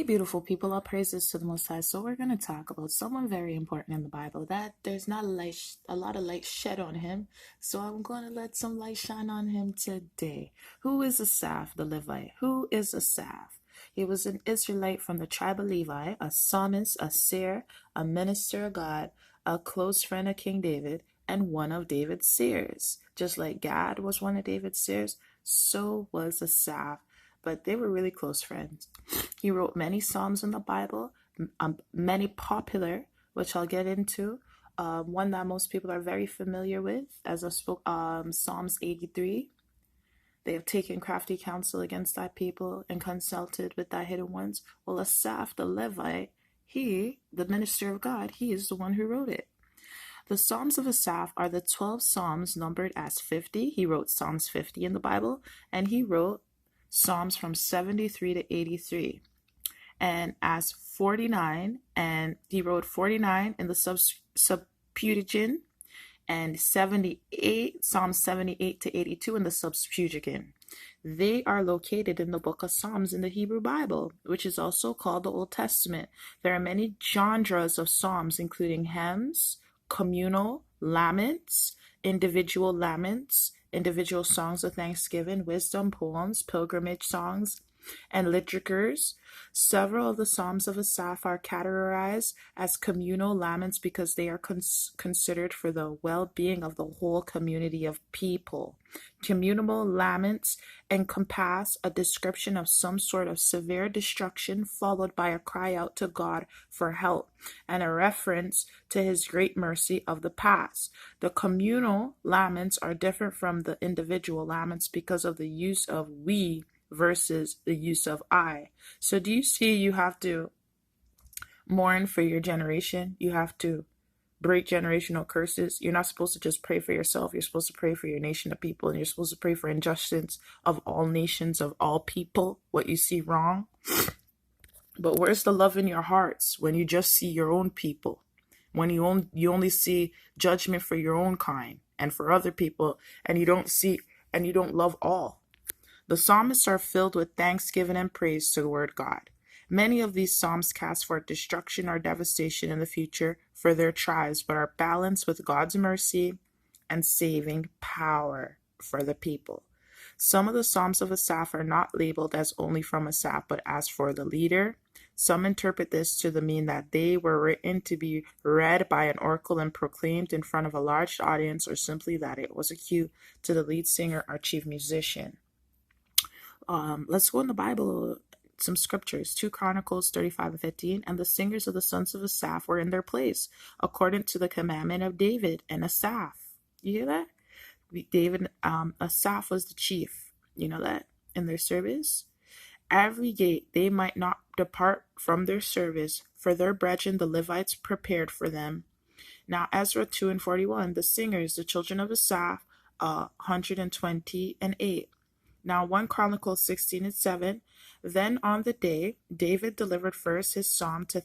Hey, beautiful people, all praises to the Most High. So we're going to talk about someone very important in the Bible that there's not a lot of light shed on him. So I'm going to let some light shine on him today. Who is Asaph, the Levite? Who is Asaph? He was an Israelite from the tribe of Levi, a psalmist, a seer, a minister of God, a close friend of King David, and one of David's seers. Just like Gad was one of David's seers, so was Asaph. But they were really close friends. He wrote many psalms in the Bible, many popular, which I'll get into. One that most people are very familiar with, as I spoke, Psalms 83. They have taken crafty counsel against thy people and consulted with thy hidden ones. Well, Asaph, the Levite, he, the minister of God, he is the one who wrote it. The Psalms of Asaph are the 12 Psalms numbered as 50. He wrote Psalms 50 in the Bible, and he wrote Psalms from 73 to 83. And as 49, and he wrote 49 in the Septuagint, and 78, Psalms 78 to 82 in the Septuagint. They are located in the book of Psalms in the Hebrew Bible, which is also called the Old Testament. There are many genres of psalms, including hymns, communal, laments, individual songs of thanksgiving, wisdom, poems, pilgrimage songs, and liturgies. Several of the Psalms of Asaph are categorized as communal laments because they are considered for the well-being of the whole community of people. Communal laments encompass a description of some sort of severe destruction followed by a cry out to God for help and a reference to his great mercy of the past. The communal laments are different from the individual laments because of the use of we versus the use of I. So do you see you have to mourn for your generation? You have to break generational curses. You're not supposed to just pray for yourself. You're supposed to pray for your nation of people, and you're supposed to pray for injustice of all nations, of all people, what you see wrong. But where's the love in your hearts when you just see your own people? When you only see judgment for your own kind and for other people, and you don't love all. The psalmists are filled with thanksgiving and praise toward God. Many of these psalms cast forth destruction or devastation in the future for their tribes, but are balanced with God's mercy and saving power for the people. Some of the Psalms of Asaph are not labeled as only from Asaph, but as for the leader. Some interpret this to mean that they were written to be read by an oracle and proclaimed in front of a large audience, or simply that it was a cue to the lead singer or chief musician. Let's go in the Bible, some scriptures. 2 Chronicles 35 and 15. And the singers of the sons of Asaph were in their place, according to the commandment of David and Asaph. You hear that? Asaph was the chief. You know that? In their service. Every gate they might not depart from their service, for their brethren the Levites prepared for them. Now Ezra 2 and 41. The singers, the children of Asaph, 120 and 8. Now 1 Chronicles 16 and 7. Then on the day, David delivered first his psalm to